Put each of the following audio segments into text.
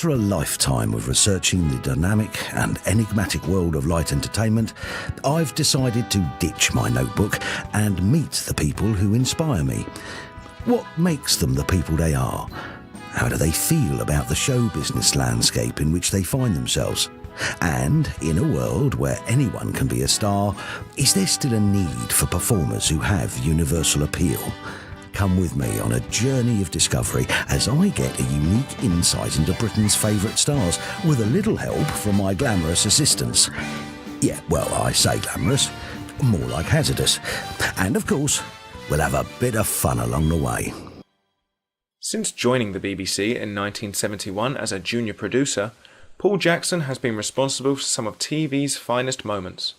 After a lifetime of researching the dynamic and enigmatic world of light entertainment, I've decided to ditch my notebook and meet the people who inspire me. What makes them the people they are? How do they feel about the show business landscape in which they find themselves? And in a world where anyone can be a star, is there still a need for performers who have universal appeal? Come with me on a journey of discovery as I get a unique insight into Britain's favourite stars with a little help from my glamorous assistants. Yeah, well, I say glamorous, more like hazardous. And of course, we'll have a bit of fun along the way. Since joining the BBC in 1971 as a junior producer, Paul Jackson has been responsible for some of TV's finest moments.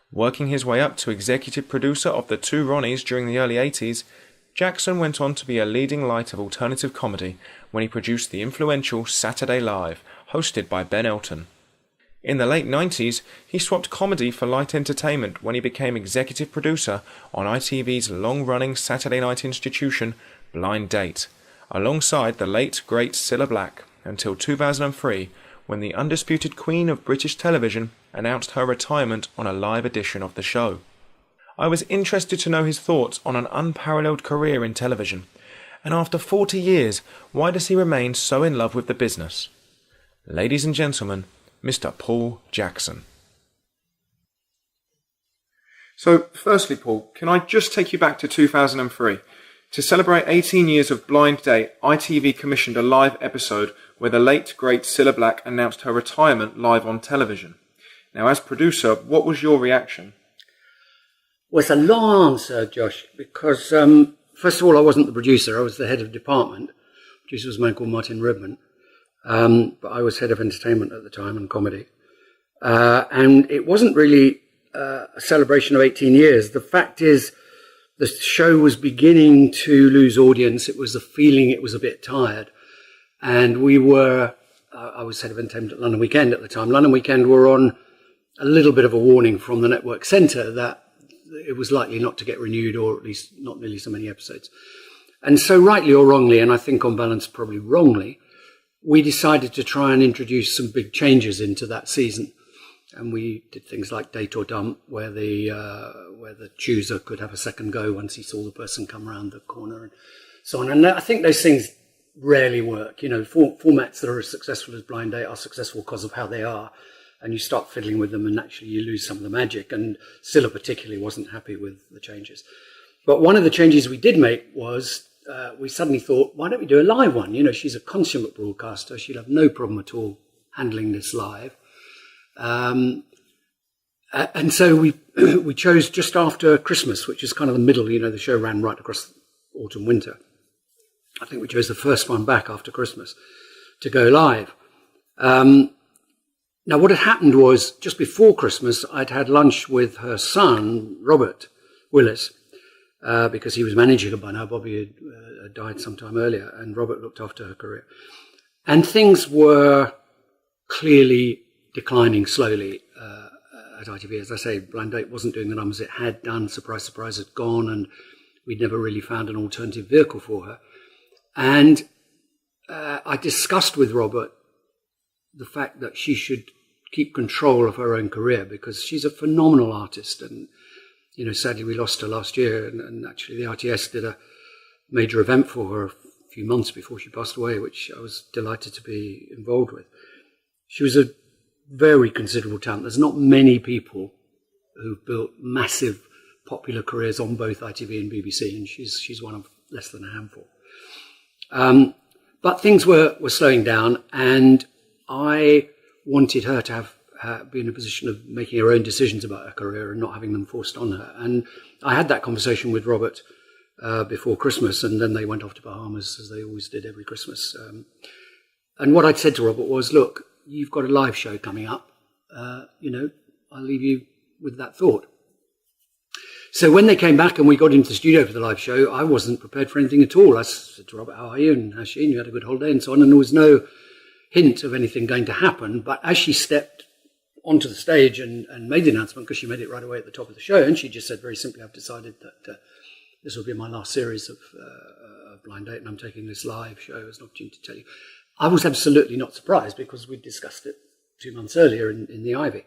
Working his way up to executive producer of the two Ronnies during the early 80s, Jackson went on to be a leading light of alternative comedy when he produced the influential Saturday Live, hosted by Ben Elton. In the late 90s, he swapped comedy for light entertainment when he became executive producer on ITV's long-running Saturday night institution, Blind Date, alongside the late, great Cilla Black, until 2003, when the undisputed queen of British television announced her retirement on a live edition of the show. I was interested to know his thoughts on an unparalleled career in television, and after 40 years, why does he remain so in love with the business? Ladies and gentlemen, Mr. Paul Jackson. So, firstly, Paul, can I just take you back to 2003? To celebrate 18 years of Blind Date, ITV commissioned a live episode where the late, great Cilla Black announced her retirement live on television. Now, as producer, what was your reaction? Well, it's a long answer, Josh, because first of all, I wasn't the producer. I was the head of department. The producer was a man called Martin Redman. But I was head of entertainment at the time and comedy. And it wasn't really a celebration of 18 years. The fact is, the show was beginning to lose audience. It was a feeling it was a bit tired. And we were, I was head of entertainment at London Weekend at the time. London Weekend were on a little bit of a warning from the network centre that it was likely not to get renewed, or at least not nearly so many episodes. And so rightly or wrongly, and I think on balance probably wrongly, we decided to try and introduce some big changes into that season. And we did things like Date or Dump, where the chooser could have a second go once he saw the person come around the corner and so on. And I think those things rarely work. You know, formats that are as successful as Blind Date are successful because of how they are. And you start fiddling with them and naturally you lose some of the magic. And Cilla particularly wasn't happy with the changes. But one of the changes we did make was we suddenly thought, why don't we do a live one? You know, she's a consummate broadcaster. She'll have no problem at all handling this live. And so we chose just after Christmas, which is kind of the middle. You know, the show ran right across autumn, winter. I think we chose the first one back after Christmas to go live. Now, what had happened was, just before Christmas, I'd had lunch with her son, Robert Willis, because he was managing her by now. Bobby had died sometime earlier, and Robert looked after her career. And things were clearly declining slowly at ITV. As I say, Blind Date wasn't doing the numbers it had done. Surprise, surprise, had gone, and we'd never really found an alternative vehicle for her. And I discussed with Robert the fact that she should keep control of her own career, because she's a phenomenal artist. And, you know, sadly we lost her last year, and actually the RTS did a major event for her a few months before she passed away, which I was delighted to be involved with. She was a very considerable talent. There's not many people who've built massive popular careers on both ITV and BBC, and she's one of less than a handful. But things were slowing down, and I wanted her to be in a position of making her own decisions about her career and not having them forced on her. And I had that conversation with Robert before Christmas, and then they went off to Bahamas, as they always did every Christmas. And what I'd said to Robert was, look, you've got a live show coming up. You know, I'll leave you with that thought. So when they came back and we got into the studio for the live show, I wasn't prepared for anything at all. I said to Robert, how are you? And how's she? And you had a good holiday and so on. And there was no hint of anything going to happen. But as she stepped onto the stage and made the announcement, because she made it right away at the top of the show, and she just said very simply, I've decided that this will be my last series of Blind Date, and I'm taking this live show as an opportunity to tell you. I was absolutely not surprised because we'd discussed it 2 months earlier in the Ivy.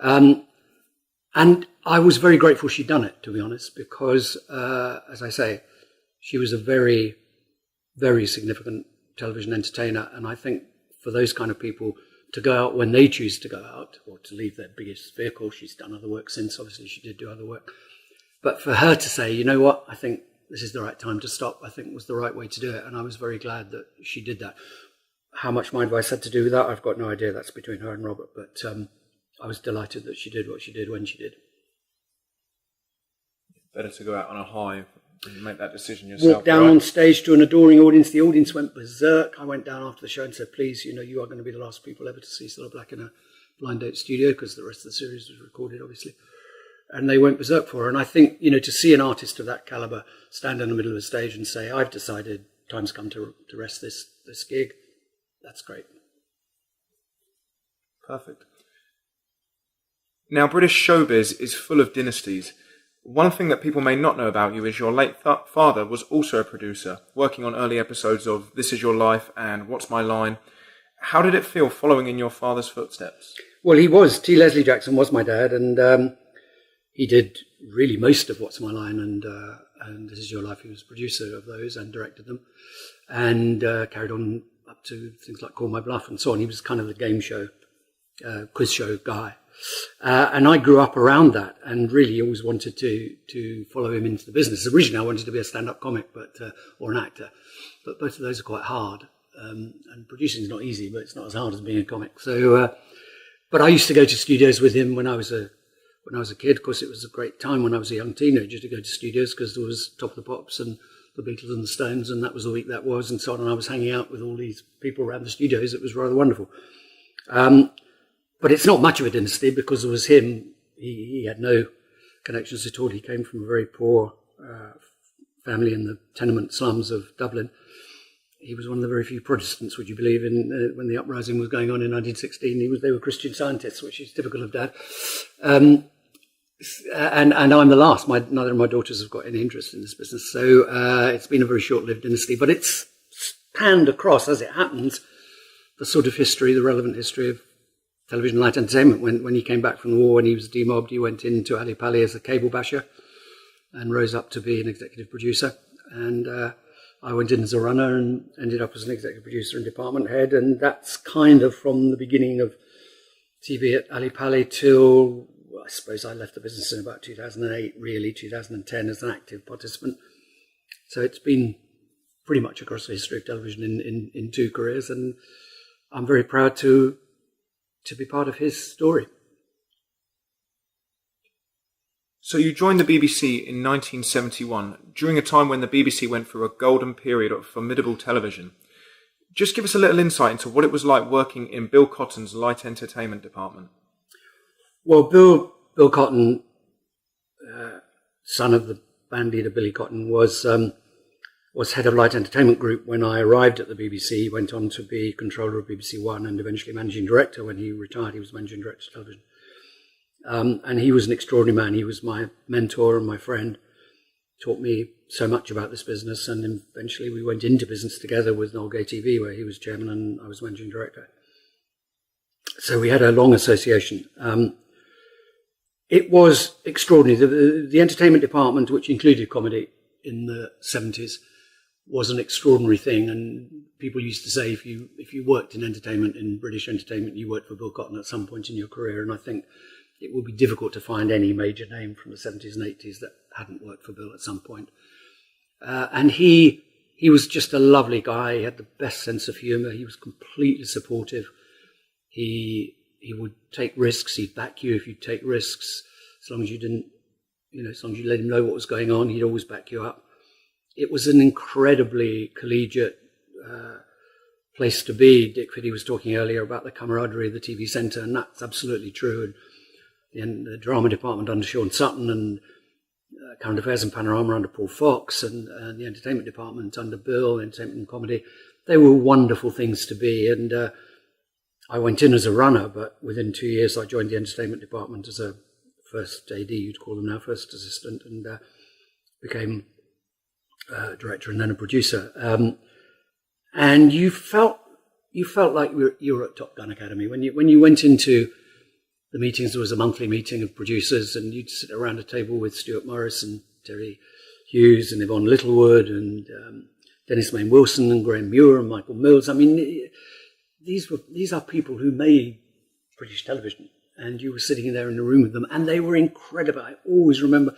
And I was very grateful she'd done it, to be honest, because, as I say, she was a very, very significant television entertainer. And I think for those kind of people to go out when they choose to go out, or to leave their biggest vehicle, she's done other work since, obviously she did do other work. But for her to say, you know what, I think this is the right time to stop, I think was the right way to do it. And I was very glad that she did that. How much my advice had to do with that, I've got no idea. That's between her and Robert. But I was delighted that she did what she did when she did. Better to go out on a high and make that decision yourself. Walked down on stage to an adoring audience. The audience went berserk. I went down after the show and said, please, you know, you are going to be the last people ever to see Cilla Black in a blind date studio, because the rest of the series was recorded, obviously. And they went berserk for her. And I think, you know, to see an artist of that caliber stand in the middle of a stage and say, I've decided time's come to rest this gig, that's great. Perfect. Now, British showbiz is full of dynasties. One thing that people may not know about you is your late father was also a producer, working on early episodes of This Is Your Life and What's My Line. How did it feel following in your father's footsteps? Well, he was. T. Leslie Jackson was my dad, and he did really most of What's My Line and This Is Your Life. He was producer of those and directed them, and carried on up to things like Call My Bluff and so on. He was kind of the game show, quiz show guy. And I grew up around that and really always wanted to follow him into the business. Originally, I wanted to be a stand-up comic, or an actor, but both of those are quite hard. And producing is not easy, but it's not as hard as being a comic. So, but I used to go to studios with him when I was a kid. Of course, it was a great time when I was a young teenager to go to studios, because there was Top of the Pops and the Beatles and the Stones, and that was the week that was, and so on. And I was hanging out with all these people around the studios. It was rather wonderful. But it's not much of a dynasty, because it was him. He had no connections at all. He came from a very poor family in the tenement slums of Dublin. He was one of the very few Protestants, would you believe, when the uprising was going on in 1916. They were Christian Scientists, which is typical of Dad. And I'm the last. Neither of my daughters have got any interest in this business. So it's been a very short-lived dynasty. But it's spanned across, as it happens, the sort of history, the relevant history of television light entertainment. When he came back from the war, when he was demobbed, he went into Ali Pali as a cable basher and rose up to be an executive producer. And I went in as a runner and ended up as an executive producer and department head. And that's kind of from the beginning of TV at Ali Pali till, I suppose I left the business in about 2008, really, 2010 as an active participant. So it's been pretty much across the history of television in 2 careers. And I'm very proud to be part of his story. So you joined the BBC in 1971, during a time when the BBC went through a golden period of formidable television. Just give us a little insight into what it was like working in Bill Cotton's light entertainment department. Well, Bill Cotton, son of the band leader Billy Cotton, was head of Light Entertainment Group when I arrived at the BBC. He went on to be controller of BBC One and eventually managing director. When he retired, he was managing director of television. And he was an extraordinary man. He was my mentor and my friend, taught me so much about this business. And eventually we went into business together with Noel Gay TV, where he was chairman and I was managing director. So we had a long association. It was extraordinary. The entertainment department, which included comedy in the 70s, was an extraordinary thing. And people used to say if you worked in entertainment, in British entertainment, you worked for Bill Cotton at some point in your career. And I think it would be difficult to find any major name from the 70s and 80s that hadn't worked for Bill at some point. And he was just a lovely guy. He had the best sense of humour. He was completely supportive. He would take risks. He'd back you if you'd take risks. As long as you didn't, as long as you let him know what was going on, he'd always back you up. It was an incredibly collegiate place to be. Dick Fiddy was talking earlier about the camaraderie of the TV centre, and that's absolutely true. And the drama department under Sean Sutton, and current affairs and panorama under Paul Fox, and the entertainment department under Bill, entertainment and comedy, they were wonderful things to be. And I went in as a runner, but within 2 years I joined the entertainment department as a first AD, you'd call them now, first assistant, and became director and then a producer. And you felt you felt like you were at Top Gun Academy. When you went into the meetings, there was a monthly meeting of producers, and you'd sit around a table with Stuart Morris and Terry Hughes and Yvonne Littlewood and Dennis Main Wilson and Graham Muir and Michael Mills. I mean, these are people who made British television, and you were sitting there in the room with them, and they were incredible. I always remember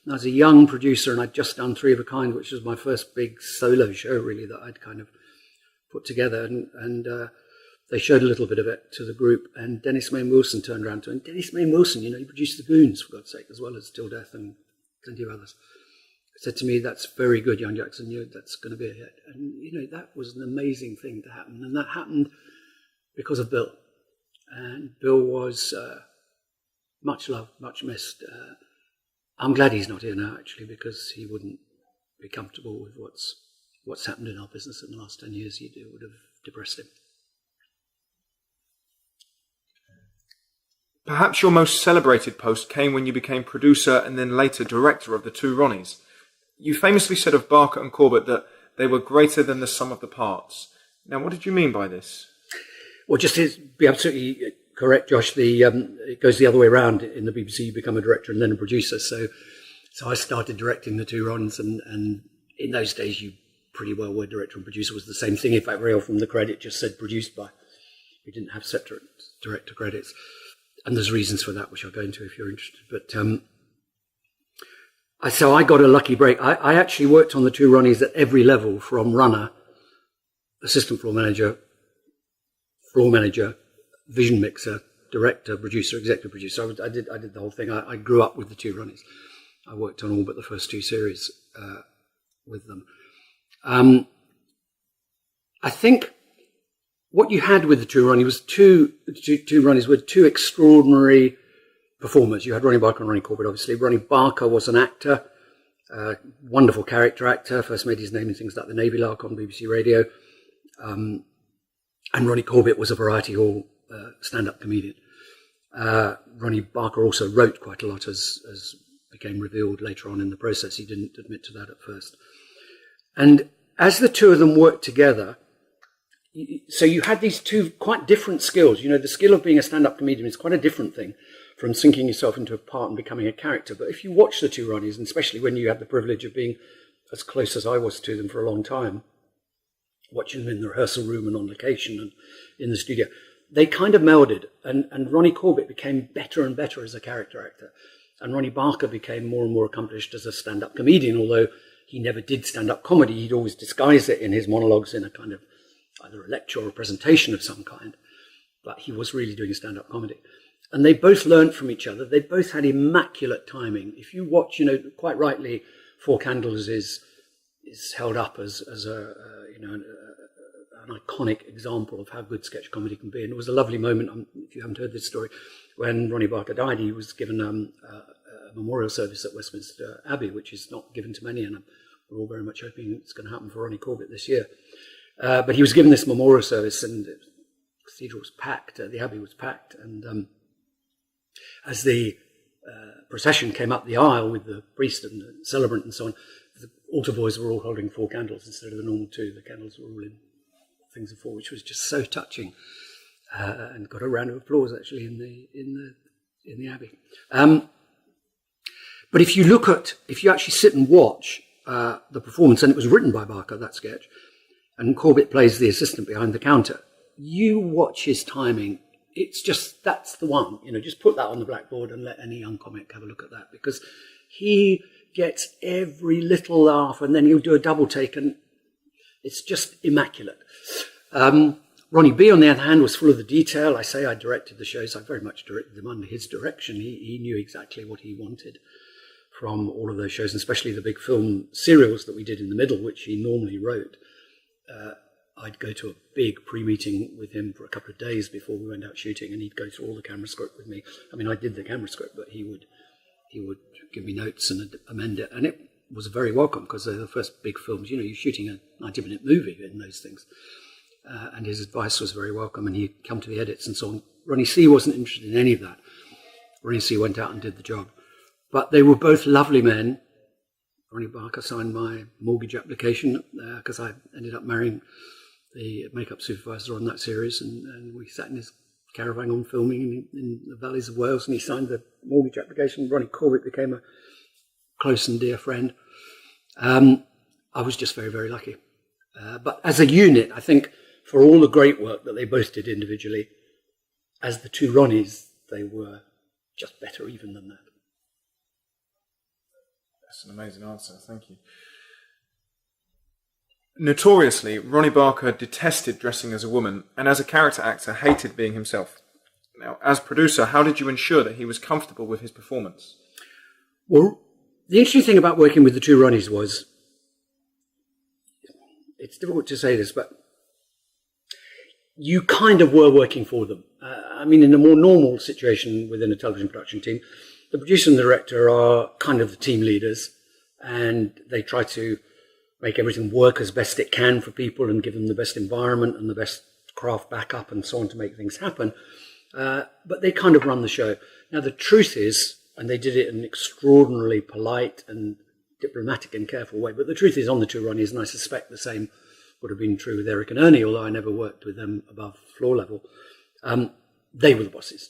I was a young producer, and I'd just done Three of a Kind, which was my first big solo show, really, that I'd kind of put together, and they showed a little bit of it to the group, and Dennis Main Wilson turned around to him. Dennis Main Wilson, you produced The Goons, for God's sake, as well as Till Death and plenty of others. Said to me, "That's very good, young Jackson. That's going to be a hit." And that was an amazing thing to happen, and that happened because of Bill. And Bill was much loved, much missed. I'm glad he's not here now, actually, because he wouldn't be comfortable with what's happened in our business in the last 10 years. It would have depressed him. Perhaps your most celebrated post came when you became producer and then later director of the two Ronnies. You famously said of Barker and Corbett that they were greater than the sum of the parts. Now, what did you mean by this? Well, just to be absolutely correct, Josh, it goes the other way around. In the BBC, you become a director and then a producer. So I started directing the two Ronnies, and in those days, you pretty well were director and producer was the same thing. In fact, very often the credit just said produced by. We didn't have separate director credits. And there's reasons for that, which I'll go into if you're interested. But so I got a lucky break. I actually worked on the two Ronnies at every level, from runner, assistant floor manager, vision mixer, director, producer, executive producer. I did the whole thing. I grew up with the two Ronnies. I worked on all but the first two series with them. I think what you had with the two Ronnies was two Ronnies with two extraordinary performers. You had Ronnie Barker and Ronnie Corbett, obviously. Ronnie Barker was an actor, wonderful character actor, first made his name in things like The Navy Lark on BBC Radio. And Ronnie Corbett was a variety hall stand-up comedian. Ronnie Barker also wrote quite a lot, as became revealed later on in the process. He didn't admit to that at first. And as the two of them worked together, so you had these two quite different skills. The skill of being a stand-up comedian is quite a different thing from sinking yourself into a part and becoming a character. But if you watch the two Ronnies, and especially when you had the privilege of being as close as I was to them for a long time, watching them in the rehearsal room and on location and in the studio, they kind of melded. And Ronnie Corbett became better and better as a character actor. And Ronnie Barker became more and more accomplished as a stand-up comedian, although he never did stand-up comedy. He'd always disguise it in his monologues in a kind of either a lecture or a presentation of some kind. But he was really doing stand-up comedy. And they both learned from each other. They both had immaculate timing. If you watch, quite rightly, Four Candles is held up as an iconic example of how good sketch comedy can be. And it was a lovely moment, if you haven't heard this story, when Ronnie Barker died, he was given a memorial service at Westminster Abbey, which is not given to many, and we're all very much hoping it's going to happen for Ronnie Corbett this year. But he was given this memorial service, and the cathedral was packed, the Abbey was packed, and as the procession came up the aisle with the priest and the celebrant and so on, the altar boys were all holding four candles instead of the normal two. The candles were all in things of four, which was just so touching, and got a round of applause actually in the Abbey. But if you actually sit and watch the performance, and it was written by Barker, that sketch, and Corbett plays the assistant behind the counter, you watch his timing. It's just, that's the one. Just put that on the blackboard and let any young comic have a look at that, because he gets every little laugh, and then he'll do a double take, and it's just immaculate. Ronnie B, on the other hand, was full of the detail. I directed the shows. I very much directed them under his direction. He knew exactly what he wanted from all of those shows, and especially the big film serials that we did in the middle, which he normally wrote. I'd go to a big pre-meeting with him for a couple of days before we went out shooting, and he'd go through all the camera script with me. I mean, I did the camera script, but he would give me notes and amend it, and it was very welcome, because they're the first big films. You're shooting a 90-minute movie in those things, and his advice was very welcome, and he'd come to the edits and so on. Ronnie C wasn't interested in any of that. Ronnie C went out and did the job, but they were both lovely men. Ronnie Barker signed my mortgage application because I ended up marrying the makeup supervisor on that series, and we sat in his caravan on filming in the valleys of Wales, and he signed the mortgage application. Ronnie Corbett became a close and dear friend. I was just very, very lucky. But as a unit, I think for all the great work that they both did individually, as the two Ronnies, they were just better even than that. That's an amazing answer. Thank you. Notoriously, Ronnie Barker detested dressing as a woman, and as a character actor, hated being himself. Now, as producer, how did you ensure that he was comfortable with his performance? Well, the interesting thing about working with the two Ronnies was, it's difficult to say this, but you kind of were working for them. I mean, in a more normal situation within a television production team, the producer and the director are kind of the team leaders, and they try to make everything work as best it can for people and give them the best environment and the best craft backup and so on to make things happen. But they kind of run the show. Now, the truth is, and they did it in an extraordinarily polite and diplomatic and careful way, but the truth is on the two Ronnies, and I suspect the same would have been true with Eric and Ernie, although I never worked with them above floor level. They were the bosses.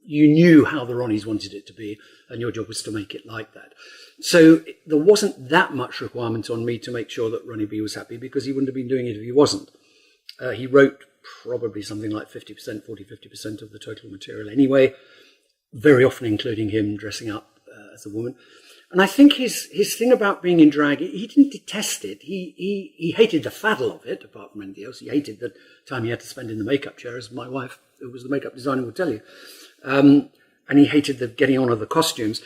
You knew how the Ronnies wanted it to be, and your job was to make it like that. So there wasn't that much requirement on me to make sure that Ronnie B was happy, because he wouldn't have been doing it if he wasn't. He wrote probably something like 50%, 40-50% of the total material anyway, very often including him dressing up as a woman. And I think his thing about being in drag, he didn't detest it. He hated the faddle of it, apart from anything else. He hated the time he had to spend in the makeup chair, as my wife, who was the makeup designer, will tell you. And he hated the getting on of the costumes.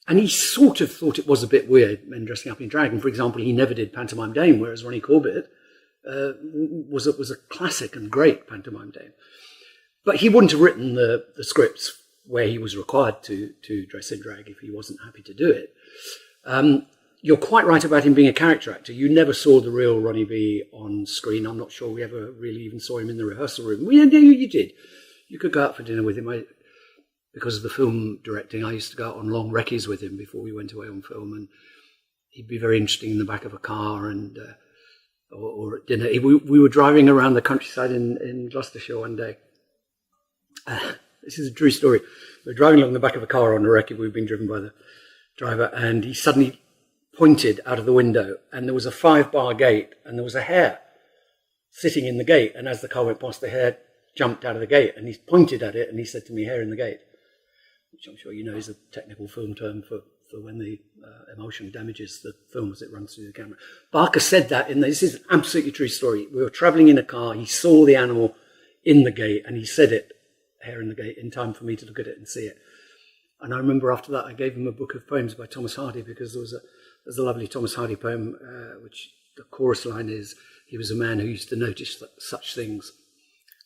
And he sort of thought it was a bit weird, men dressing up in drag. And for example, he never did pantomime dame, whereas Ronnie Corbett was a classic and great pantomime dame. But he wouldn't have written the scripts where he was required to dress in drag if he wasn't happy to do it. You're quite right about him being a character actor. You never saw the real Ronnie B on screen. I'm not sure we ever really even saw him in the rehearsal room. Well, yeah, you did. You could go out for dinner with him. Because of the film directing, I used to go out on long recce's with him before we went away on film, and he'd be very interesting in the back of a car and or at dinner. We were driving around the countryside in Gloucestershire one day. This is a true story. We were driving along the back of a car on a recce. We'd been driven by the driver, and he suddenly pointed out of the window, and there was a 5-bar gate, and there was a hare sitting in the gate, and as the car went past, the hare jumped out of the gate, and he pointed at it, and he said to me, "Hare in the gate," which I'm sure you know is a technical film term for when the emotion damages the film as it runs through the camera. Barker said that, this is an absolutely true story. We were travelling in a car, he saw the animal in the gate, and he said it, "Hare in the gate," in time for me to look at it and see it. And I remember after that I gave him a book of poems by Thomas Hardy, because there's a lovely Thomas Hardy poem, which the chorus line is, "He was a man who used to notice such things."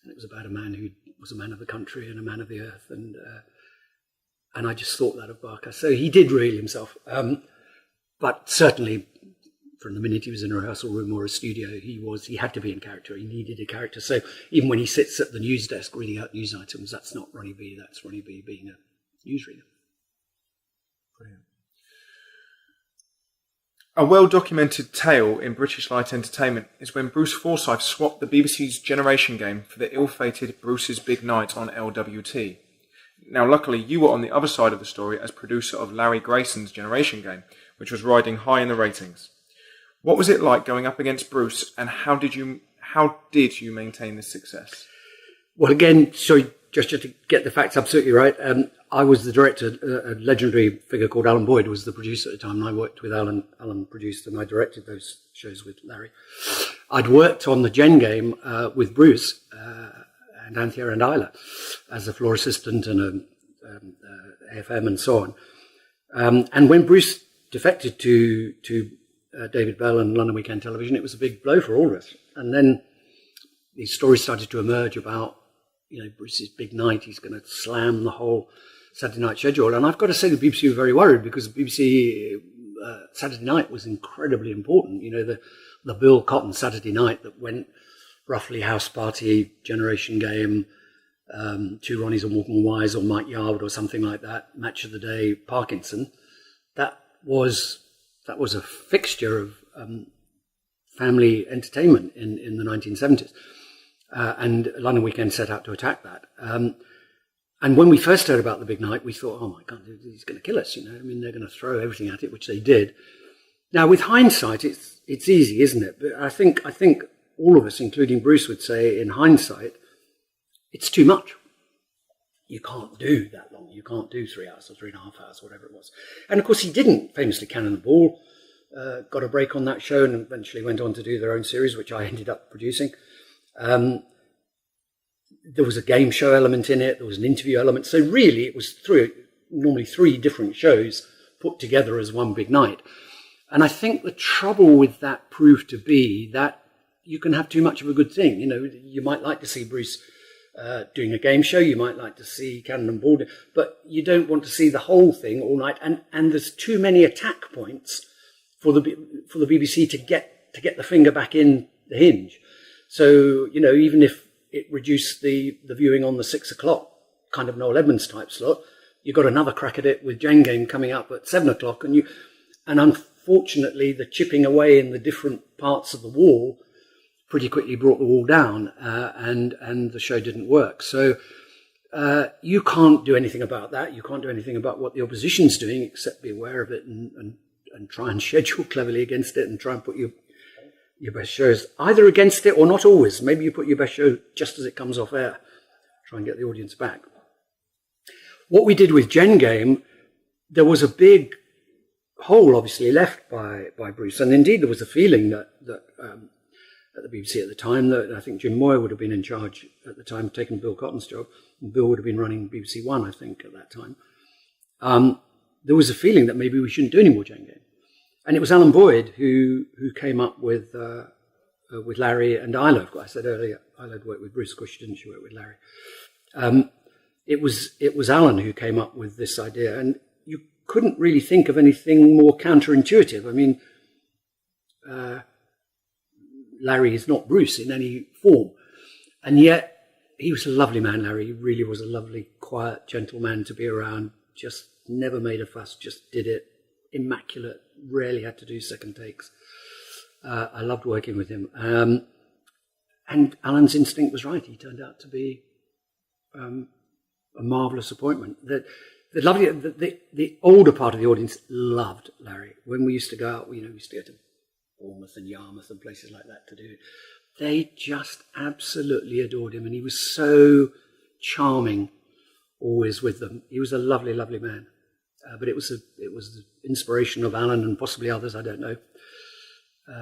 And it was about a man who was a man of the country and a man of the earth. And I just thought that of Barker. So he did reel himself. But certainly from the minute he was in a rehearsal room or a studio, he had to be in character. He needed a character. So even when he sits at the news desk reading out news items, that's not Ronnie B, that's Ronnie B being a newsreader. Brilliant. A well-documented tale in British light entertainment is when Bruce Forsyte swapped the BBC's Generation Game for the ill-fated Bruce's Big Night on LWT. Now, luckily, you were on the other side of the story as producer of Larry Grayson's Generation Game, which was riding high in the ratings. What was it like going up against Bruce, and how did you maintain this success? Well, again, sorry, just to get the facts absolutely right, I was the director. A legendary figure called Alan Boyd was the producer at the time, and I worked with Alan. Alan produced, and I directed those shows with Larry. I'd worked on the Gen Game with Bruce and Anthea and Isla as a floor assistant and a AFM and so on. And when Bruce defected to David Bell and London Weekend Television, it was a big blow for all of us. And then these stories started to emerge about, Bruce's big night. He's going to slam the whole Saturday night schedule. And I've got to say the BBC were very worried, because the BBC Saturday night was incredibly important. The Bill Cotton Saturday night that went roughly House Party, Generation Game, Two Ronnies and Walking Wise, or Mike Yarwood or something like that, Match of the Day, Parkinson. That was a fixture of family entertainment in the 1970s. And London Weekend set out to attack that. And when we first heard about the big night, we thought, oh my God, he's going to kill us, I mean, they're going to throw everything at it, which they did. Now, with hindsight, it's easy, isn't it? But I think all of us, including Bruce, would say in hindsight, it's too much. You can't do that long. You can't do 3 hours or 3.5 hours, whatever it was. And of course, he didn't famously Cannon the Ball. Got a break on that show and eventually went on to do their own series, which I ended up producing. There was a game show element in it. There was an interview element. So really, it was normally three different shows put together as one big night. And I think the trouble with that proved to be that you can have too much of a good thing. You might like to see Bruce doing a game show. You might like to see Cannon and Ball, but you don't want to see the whole thing all night. And there's too many attack points for the BBC to get the finger back in the hinge. So, even if it reduced the viewing on the 6 o'clock kind of Noel Edmonds type slot, you got another crack at it with Jane Game coming up at 7 o'clock. And unfortunately, the chipping away in the different parts of the wall pretty quickly brought the wall down, and the show didn't work. So you can't do anything about that. You can't do anything about what the opposition's doing except be aware of it and try and schedule cleverly against it and try and put your best shows either against it or not always. Maybe you put your best show just as it comes off air. Try and get the audience back. What we did with Gen Game, there was a big hole obviously left by Bruce, and indeed there was a feeling that at the BBC at the time that I think Jim Moyer would have been in charge at the time, taking Bill Cotton's job, and Bill would have been running BBC One, I think, at that time. There was a feeling that maybe we shouldn't do any more Gen Game. And it was Alan Boyd who came up with Larry and Isla. I said earlier, Isla worked with Bruce, of course she didn't, she worked with Larry. It was Alan who came up with this idea, and you couldn't really think of anything more counterintuitive. I mean, Larry is not Bruce in any form, and yet he was a lovely man, Larry. He really was a lovely, quiet, gentle man to be around, just never made a fuss, just did it, immaculate, rarely had to do second takes. I loved working with him. And Alan's instinct was right. He turned out to be a marvellous appointment. The older part of the audience loved Larry. When we used to go out, we used to go to Bournemouth and Yarmouth and places like that to do it. They just absolutely adored him, and he was so charming always with them. He was a lovely, lovely man. But it was the inspiration of Alan and possibly others, I don't know,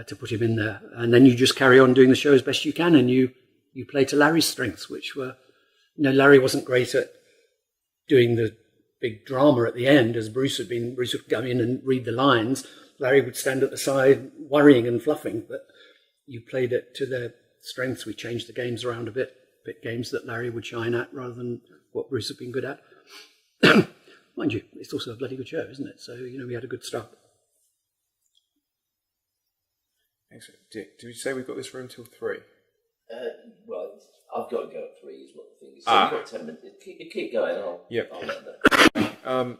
to put him in there. And then you just carry on doing the show as best you can, and you play to Larry's strengths, which were, Larry wasn't great at doing the big drama at the end, as Bruce had been. Bruce would go in and read the lines. Larry would stand at the side worrying and fluffing, but you played it to their strengths. We changed the games around a bit, picked games that Larry would shine at rather than what Bruce had been good at. Mind you, it's also a bloody good show, isn't it? So, we had a good start. Excellent. Dick, do we say we've got this room till 3? Well, I've got to go at 3 is what the thing is. So you've got 10 minutes. Keep going. I'll let that.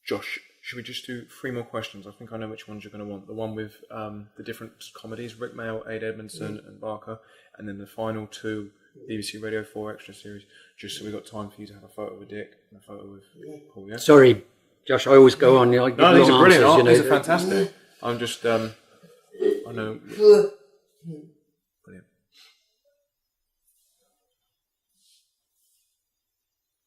Josh, should we just do 3 more questions? I think I know which ones you're going to want. The one with the different comedies, Rick Mayall, Aid Edmondson and Barker, and then the final 2 BBC Radio 4 extra series, just so we've got time for you to have a photo with Dick and a photo with Paul, yeah? Sorry, Josh, I always go on. No, these are brilliant. These are fantastic. I'm just, I know. Brilliant.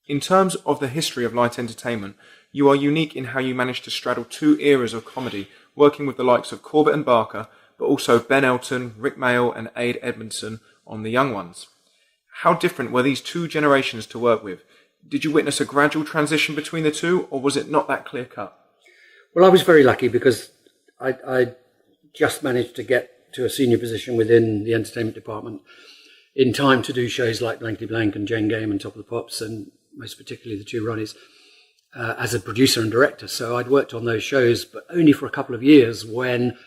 In terms of the history of light entertainment, you are unique in how you managed to straddle 2 eras of comedy, working with the likes of Corbett and Barker, but also Ben Elton, Rick Mayall and Aid Edmondson on The Young Ones. How different were these 2 generations to work with? Did you witness a gradual transition between the 2, or was it not that clear-cut? Well, I was very lucky because I just managed to get to a senior position within the entertainment department in time to do shows like Blankety Blank and Jane Game and Top of the Pops, and most particularly the 2 Ronnies, as a producer and director. So I'd worked on those shows, but only for a couple of years when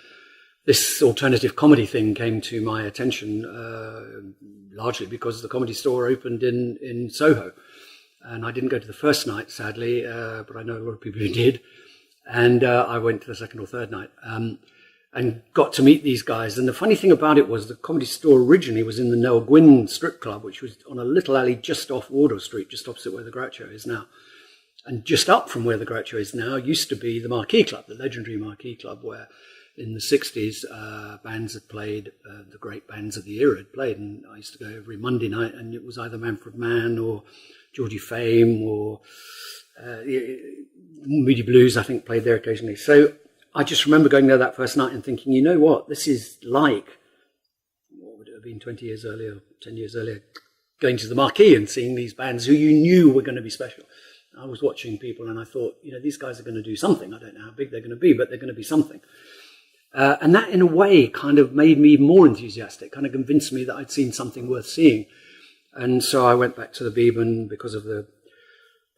this alternative comedy thing came to my attention, largely because the Comedy Store opened in Soho. And I didn't go to the first night, sadly, but I know a lot of people who did. And I went to the second or third night. And and got to meet these guys. And the funny thing about it was the Comedy Store originally was in the Noel Gwynn strip club, which was on a little alley just off Wardour Street, just opposite where the Groucho is now. And just up from where the Groucho is now used to be the Marquee Club, the legendary Marquee Club, where in the 60s bands had played, the great bands of the era had played. And I used to go every Monday night, and it was either Manfred Mann or Georgie Fame or Moody Blues, I think, played there occasionally. So I just remember going there that first night and thinking, you know what, this is like, what would it have been 20 years earlier, 10 years earlier, going to the Marquee and seeing these bands who you knew were going to be special. I was watching people and I thought, you know, these guys are going to do something. I don't know how big they're going to be, but they're going to be something. And that, in a way, kind of made me even more enthusiastic, kind of convinced me that I'd seen something worth seeing. And so I went back to the Beeb, and because of the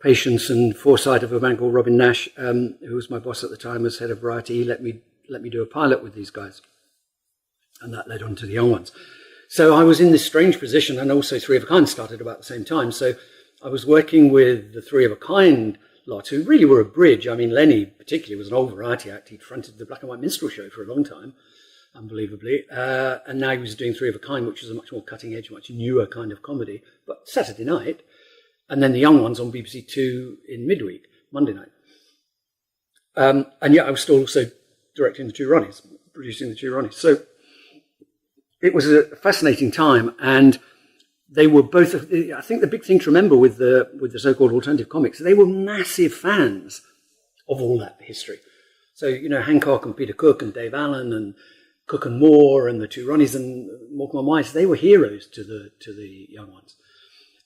patience and foresight of a man called Robin Nash, who was my boss at the time as head of Variety, he let me do a pilot with these guys. And that led on to the Young Ones. So I was in this strange position, and also Three of a Kind started about the same time. So I was working with the Three of a Kind lot, who really were a bridge. I mean, Lenny particularly was an old variety act. He'd fronted the Black and White Minstrel Show for a long time, unbelievably. And now he was doing Three of a Kind, which is a much more cutting edge, much newer kind of comedy, but Saturday night. And then the Young Ones on BBC Two in midweek, Monday night. And yet I was still also directing the two Ronnies, producing the two Ronnies. So it was a fascinating time, and they were both, I think the big thing to remember with the so-called alternative comics, they were massive fans of all that history. So, you know, Hancock and Peter Cook and Dave Allen and Cook and Moore and the two Ronnies and Morecambe and Wise, they were heroes to the Young Ones.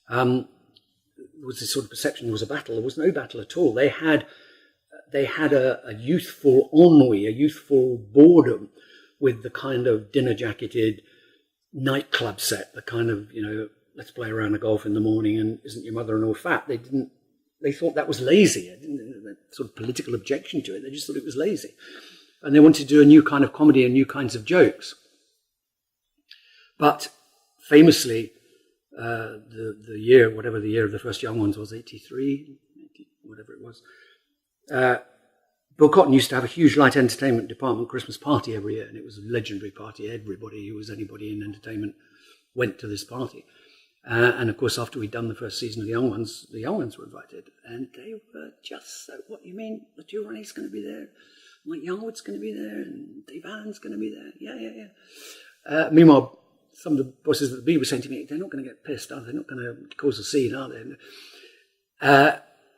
There was this sort of perception there was a battle. There was no battle at all. They had a youthful ennui, a youthful boredom with the kind of dinner-jacketed nightclub set, the kind of, you know, let's play around the golf in the morning and isn't your mother-in-law fat? They thought that was lazy. I didn't sort of political objection to it. They just thought it was lazy. And they wanted to do a new kind of comedy and new kinds of jokes. But famously, the year, whatever the year of the first Young Ones was, 83, whatever it was, Bill Cotton used to have a huge light entertainment department Christmas party every year, and it was a legendary party. Everybody who was anybody in entertainment went to this party. And of course, after we'd done the first season of the Young Ones were invited, and they were just so, what, you mean the two Ronnies going to be there? Mike Youngwood's going to be there, and Dave Allen's going to be there? Yeah. Meanwhile, some of the bosses at the Bee were saying to me, they're not going to get pissed, are they? They're not going to cause a scene, are they?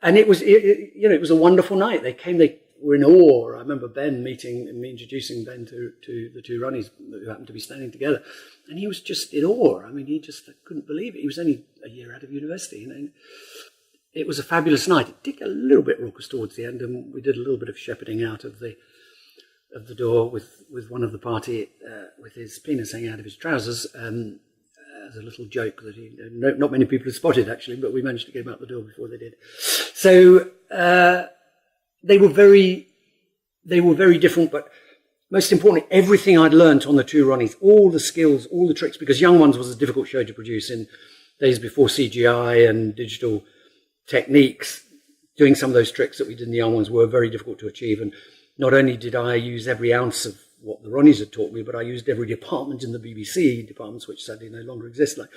And it was a wonderful night. They came, they were in awe. I remember Ben meeting and me introducing Ben to the two Ronnies who happened to be standing together. And he was just in awe. I mean, he just couldn't believe it. He was only a year out of university. You know. It was a fabulous night. It did get a little bit raucous towards the end, and we did a little bit of shepherding out of the door with one of the party with his penis hanging out of his trousers as a little joke that not many people had spotted, actually, but we managed to get him out the door before they did. So they were very different, but most importantly, everything I'd learnt on the two Ronnies, all the skills, all the tricks, because Young Ones was a difficult show to produce in days before CGI and digital techniques. Doing some of those tricks that we did in the Young Ones were very difficult to achieve, and not only did I use every ounce of what the Ronnies had taught me, but I used every department in the BBC, departments which sadly no longer exist, like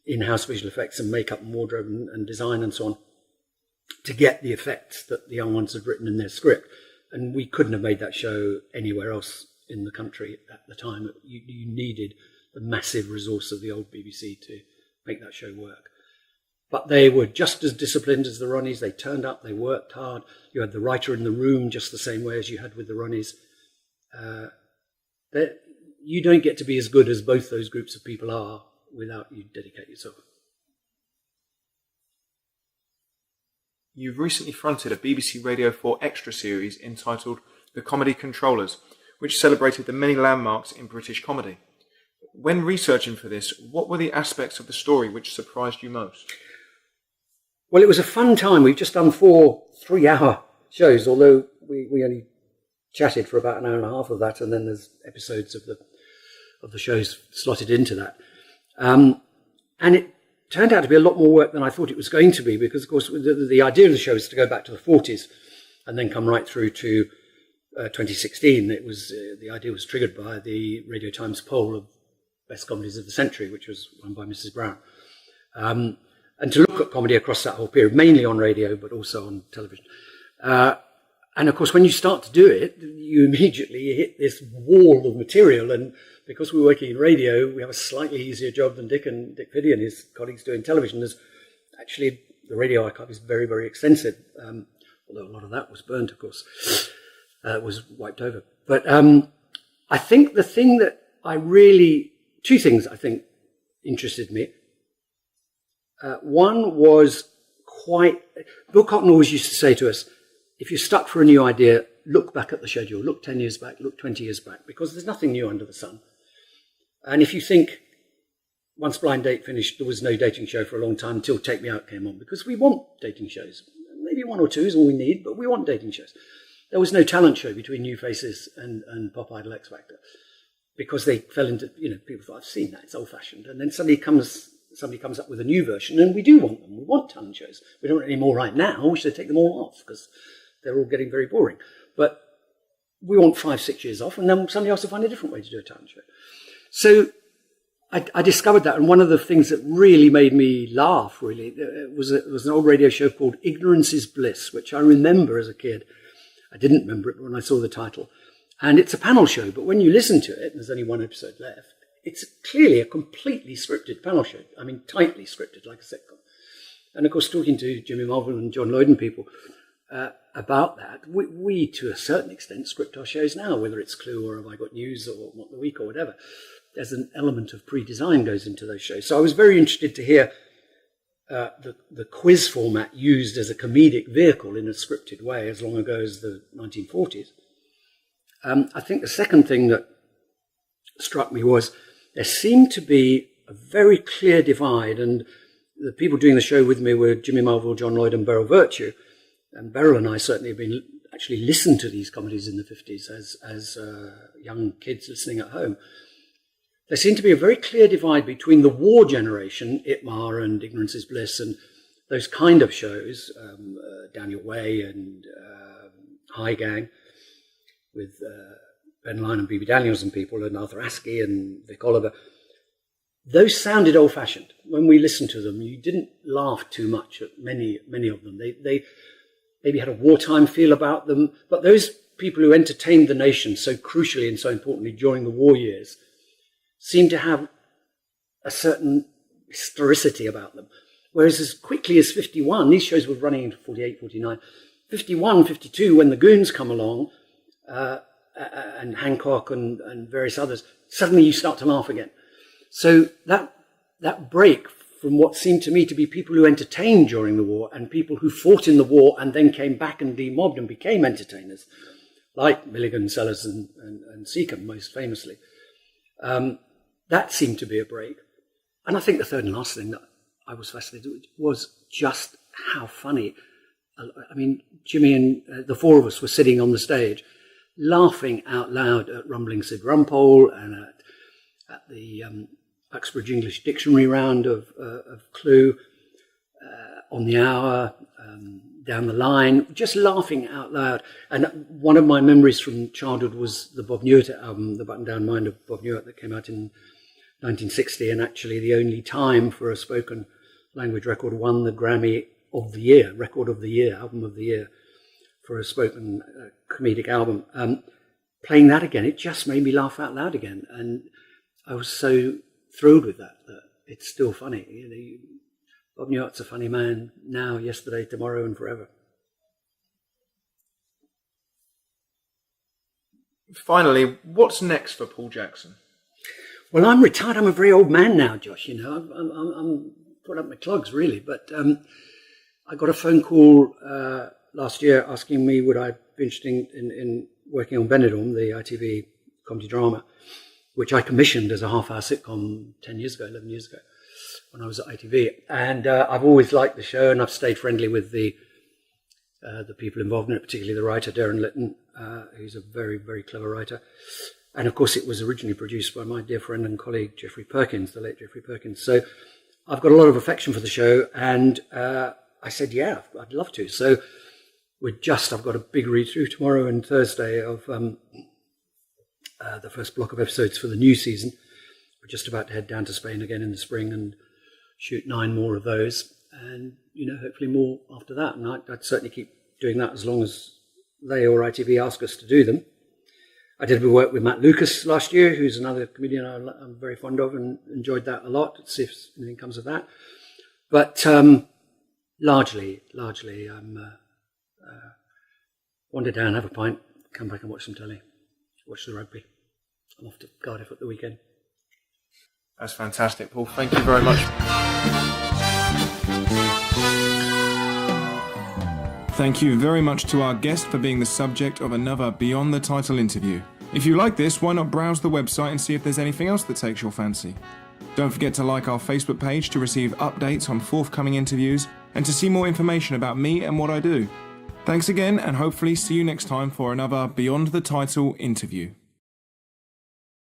in-house visual effects and makeup and wardrobe and design and so on, to get the effects that the Young Ones had written in their script. And we couldn't have made that show anywhere else in the country at the time. You needed the massive resource of the old BBC to make that show work. But they were just as disciplined as the Ronnies. They turned up, they worked hard. You had the writer in the room just the same way as you had with the Ronnies. You don't get to be as good as both those groups of people are without you dedicate yourself. You've recently fronted a BBC Radio 4 extra series entitled The Comedy Controllers, which celebrated the many landmarks in British comedy. When researching for this, what were the aspects of the story which surprised you most? Well, it was a fun time. We've just done 4 3-hour shows, although we only chatted for about an hour and a half of that, and then there's episodes of the shows slotted into that. And it turned out to be a lot more work than I thought it was going to be, because, of course, the idea of the show is to go back to the 40s and then come right through to 2016. It was the idea was triggered by the Radio Times poll of best comedies of the century, which was run by Mrs. Brown. And to look at comedy across that whole period, mainly on radio, but also on television. And of course, when you start to do it, you immediately hit this wall of material. And because we're working in radio, we have a slightly easier job than Dick Fiddy and his colleagues do in television. There's actually, the radio archive is very, very extensive. Although a lot of that was burnt, of course, was wiped over. But I think the thing that two things I think interested me. One was Bill Cotton always used to say to us, if you're stuck for a new idea, look back at the schedule, look 10 years back, look 20 years back, because there's nothing new under the sun. And if you think, once Blind Date finished, there was no dating show for a long time until Take Me Out came on, because we want dating shows. Maybe one or two is all we need, but we want dating shows. There was no talent show between New Faces and Pop Idol X Factor, because they fell into, people thought, I've seen that, it's old-fashioned. And then somebody comes up with a new version, and we do want them. We want talent shows. We don't want any more right now. We should take them all off, because they're all getting very boring. But we want 5-6 years off, and then somebody else will find a different way to do a talent show. So I discovered that, and one of the things that really made me laugh, really, was an old radio show called Ignorance is Bliss, which I remember as a kid. I didn't remember it when I saw the title. And it's a panel show, but when you listen to it, and there's only one episode left, it's clearly a completely scripted panel show. I mean, tightly scripted, like a sitcom. And of course, talking to Jimmy Mulville and John Lloyd and people about that, we to a certain extent script our shows now, whether it's Clue or Have I Got News or What the Week or whatever. There's an element of pre-design goes into those shows. So I was very interested to hear the quiz format used as a comedic vehicle in a scripted way as long ago as the 1940s. I think the second thing that struck me was there seemed to be a very clear divide, and the people doing the show with me were Jimmy Mulville, John Lloyd and Beryl Virtue. And Beryl and I certainly have been actually listened to these comedies in the 50s as young kids listening at home. There seemed to be a very clear divide between the war generation, Itmar and Ignorance is Bliss, and those kind of shows, Down Your Way and High Gang, with Ben Lyon and B.B. Daniels and people, and Arthur Askey and Vic Oliver. Those sounded old-fashioned. When we listened to them, you didn't laugh too much at many of them. They maybe had a wartime feel about them, but those people who entertained the nation so crucially and so importantly during the war years seemed to have a certain historicity about them. Whereas as quickly as 51, these shows were running into 48, 49, 51, 52, when the Goons come along, and Hancock and various others, suddenly you start to laugh again. So that break from what seemed to me to be people who entertained during the war and people who fought in the war and then came back and demobbed and became entertainers, like Milligan, Sellers and Seacombe most famously, that seemed to be a break. And I think the third and last thing that I was fascinated with was just how funny. I mean, Jimmy and the four of us were sitting on the stage laughing out loud at Rumbling Sid Rumpole and at the Uxbridge English Dictionary round of Clue, On the Hour, Down the Line, just laughing out loud. And one of my memories from childhood was the Bob Newhart album, The Button Down Mind of Bob Newhart, that came out in 1960, and actually the only time for a spoken language record won the Grammy of the Year, Record of the Year, Album of the Year, for a spoken comedic album. Playing that again, it just made me laugh out loud again. And I was so thrilled with that it's still funny. You know, Bob Newhart's a funny man now, yesterday, tomorrow, and forever. Finally, what's next for Paul Jackson? Well, I'm retired. I'm a very old man now, Josh. You know, I'm put up my clogs, really. But I got a phone call last year asking me would I be interested in working on Benidorm, the ITV comedy drama, which I commissioned as a half-hour sitcom 11 years ago, when I was at ITV. And I've always liked the show, and I've stayed friendly with the people involved in it, particularly the writer, Darren Litton, who's a very, very clever writer. And of course, it was originally produced by my dear friend and colleague, Geoffrey Perkins, the late Geoffrey Perkins. So I've got a lot of affection for the show, and I said, yeah, I'd love to. So I've got a big read through tomorrow and Thursday of the first block of episodes for the new season. We're just about to head down to Spain again in the spring and shoot 9 more of those, and hopefully more after that. And I'd certainly keep doing that as long as they or ITV ask us to do them. I did a bit of work with Matt Lucas last year, who's another comedian I'm very fond of and enjoyed that a lot. Let's see if anything comes of that. But largely, I'm wander down, have a pint, come back and watch some telly, watch the rugby. I'm off to Cardiff at the weekend. That's fantastic, Paul. Thank you very much. Thank you very much to our guest for being the subject of another Beyond the Title interview. If you like this, why not browse the website and see if there's anything else that takes your fancy. Don't forget to like our Facebook page to receive updates on forthcoming interviews and to see more information about me and what I do. Thanks again, and hopefully see you next time for another Beyond the Title interview.